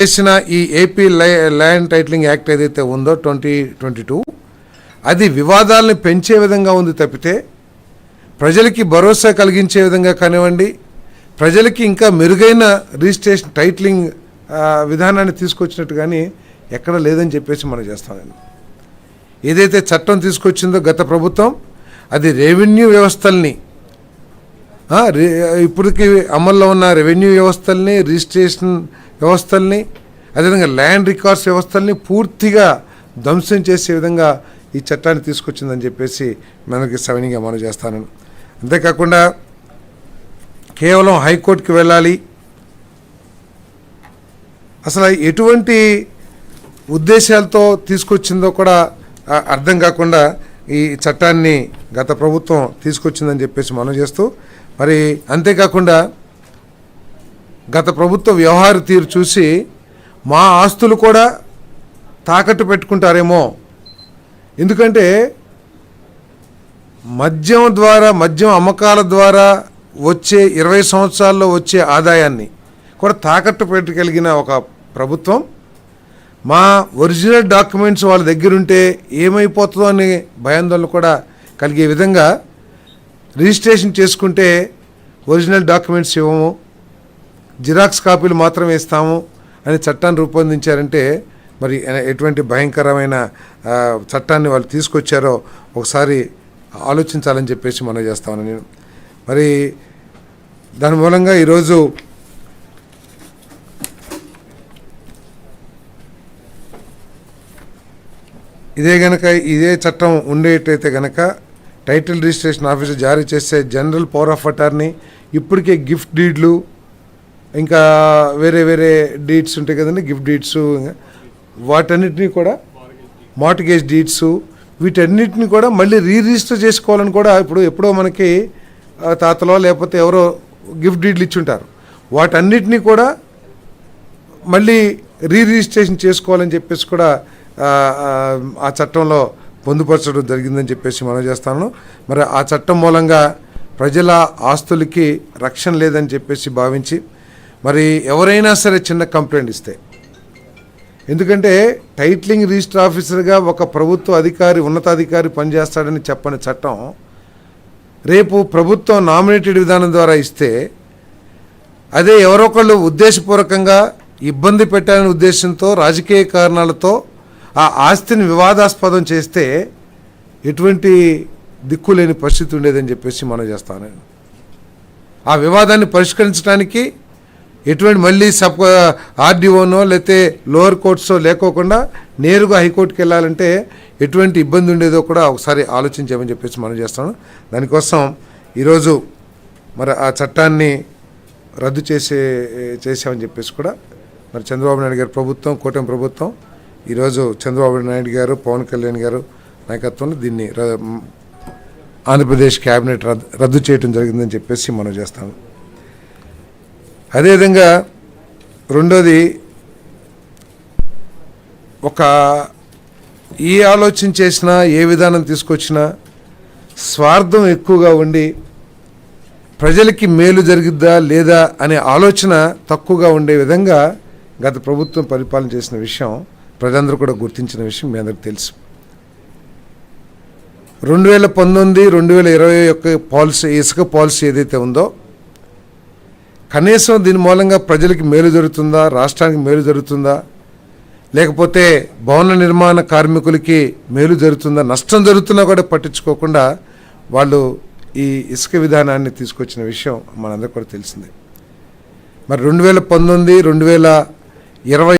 చేసిన ఈ AP land titling act ఏదైతే ఉందో 2022 అది వివాదాలను పెంచే విధంగా ఉంది తప్పితే ప్రజలకి భరోసా కలిగించే విధంగా కానివ్వండి, ప్రజలకి ఇంకా మెరుగైన రిజిస్ట్రేషన్ టైటిలింగ్ విధానాన్ని తీసుకొచ్చినట్టు కానీ ఎక్కడ లేదని చెప్పేసి మనం చేస్తామండి. ఏదైతే చట్టం తీసుకొచ్చిందో గత ప్రభుత్వం అది రెవెన్యూ వ్యవస్థల్ని, ఇప్పటికి అమల్లో ఉన్న రెవెన్యూ వ్యవస్థల్ని, రిజిస్ట్రేషన్ వ్యవస్థల్ని, అదేవిధంగా ల్యాండ్ రికార్డ్స్ వ్యవస్థల్ని పూర్తిగా ధ్వంసం చేసే విధంగా ఈ చట్టాన్ని తీసుకొచ్చిందని చెప్పేసి మనకి సవినీగా మనం చేస్తాను. అంతేకాకుండా కేవలం హైకోర్టుకి వెళ్ళాలి, అసలు ఎటువంటి ఉద్దేశాలతో తీసుకొచ్చిందో కూడా అర్థం కాకుండా ఈ చట్టాన్ని గత ప్రభుత్వం తీసుకొచ్చిందని చెప్పేసి మనం చేస్తూ, మరి అంతేకాకుండా గత ప్రభుత్వ వ్యవహార తీరు చూసి మా ఆస్తులు కూడా తాకట్టు పెట్టుకుంటారేమో, ఎందుకంటే మద్యం అమ్మకాల ద్వారా వచ్చే 20 సంవత్సరాల్లో వచ్చే ఆదాయాన్ని కూడా తాకట్టు పెట్టగలిగిన ఒక ప్రభుత్వం మా ఒరిజినల్ డాక్యుమెంట్స్ వాళ్ళ దగ్గరుంటే ఏమైపోతుందో అనే భయాందోళన కూడా కలిగే విధంగా రిజిస్ట్రేషన్ చేసుకుంటే ఒరిజినల్ డాక్యుమెంట్స్ ఇవ్వము, జిరాక్స్ కాపీలు మాత్రమే ఇస్తాము అని చట్టాన్ని రూపొందించారంటే మరి ఎటువంటి భయంకరమైన చట్టాన్ని వాళ్ళు తీసుకొచ్చారో ఒకసారి ఆలోచించాలని చెప్పేసి మనం చేస్తామని నేను. మరి దాని మూలంగా ఈరోజు ఇదే చట్టం ఉండేటైతే గనక టైటిల్ రిజిస్ట్రేషన్ ఆఫీసర్ జారీ చేసే జనరల్ పవర్ ఆఫ్ అటార్నీ, ఇప్పటికే గిఫ్ట్ డీడ్లు, ఇంకా వేరే డీడ్స్ ఉంటాయి కదండి, గిఫ్ట్ డీడ్స్, వాటన్నిటినీ కూడా మార్టిగేజ్ డీడ్స్, వీటన్నిటిని కూడా మళ్ళీ రిజిస్టర్ చేసుకోవాలని కూడా ఎప్పుడో మనకి తాతలో లేకపోతే ఎవరో గిఫ్ట్ డీడ్లు ఇచ్చుంటారు, వాటన్నిటినీ కూడా మళ్ళీ రిజిస్ట్రేషన్ చేసుకోవాలని చెప్పేసి కూడా ఆ చట్టంలో పొందుపరచడం జరిగిందని చెప్పేసి మనం చేస్తాను. మరి ఆ చట్టం మూలంగా ప్రజల ఆస్తులకి రక్షణ లేదని చెప్పేసి భావించి మరి ఎవరైనా సరే చిన్న కంప్లైంట్ ఇస్తే, ఎందుకంటే టైటిలింగ్ రిజిస్టర్ ఆఫీసర్గా ఒక ప్రభుత్వ అధికారి, ఉన్నతాధికారి పనిచేస్తాడని చెప్పని చట్టం రేపు ప్రభుత్వం నామినేటెడ్ విధానం ద్వారా ఇస్తే అదే ఎవరొకళ్ళు ఉద్దేశపూర్వకంగా ఇబ్బంది పెట్టాలనే ఉద్దేశంతో రాజకీయ కారణాలతో ఆ ఆస్తిని వివాదాస్పదం చేస్తే ఎటువంటి దిక్కు లేని పరిస్థితి ఉండేదని చెప్పేసి మనం చేస్తాను. ఆ వివాదాన్ని పరిష్కరించడానికి ఎటువంటి మళ్ళీ ఆర్డీఓనో లేకపోతే లోవర్ కోర్ట్సో లేకోకుండా నేరుగా హైకోర్టుకి వెళ్ళాలంటే ఎటువంటి ఇబ్బంది ఉండేదో కూడా ఒకసారి ఆలోచించామని చెప్పేసి మనం చేస్తాను. దానికోసం ఈరోజు మరి ఆ చట్టాన్ని రద్దు చేసామని చెప్పేసి కూడా మరి చంద్రబాబు నాయుడు గారి ప్రభుత్వం, కూటమి ప్రభుత్వం ఈరోజు చంద్రబాబు నాయుడు గారు, పవన్ కళ్యాణ్ గారు నాయకత్వంలో దీన్ని ఆంధ్రప్రదేశ్ క్యాబినెట్ రద్దు చేయడం జరిగిందని చెప్పేసి మనం చేస్తాము. అదేవిధంగా రెండోది, ఏ ఆలోచన చేసినా, ఏ విధానం తీసుకొచ్చినా స్వార్థం ఎక్కువగా ఉండి ప్రజలకి మేలు జరిగిద్దా లేదా అనే ఆలోచన తక్కువగా ఉండే విధంగా గత ప్రభుత్వం పరిపాలన చేసిన విషయం ప్రజలందరూ కూడా గుర్తించిన విషయం మీ అందరికీ తెలుసు. 2019-2020 యొక్క పాలసీ, ఇసుక పాలసీ ఏదైతే ఉందో, కనీసం దీని మూలంగా ప్రజలకి మేలు జరుగుతుందా, రాష్ట్రానికి మేలు జరుగుతుందా, లేకపోతే భవన నిర్మాణ కార్మికులకి మేలు జరుగుతుందా, నష్టం జరుగుతున్నా కూడా పట్టించుకోకుండా వాళ్ళు ఈ ఇసుక విధానాన్ని తీసుకొచ్చిన విషయం మనందరికీ కూడా తెలిసిందే. మరి 2019-2020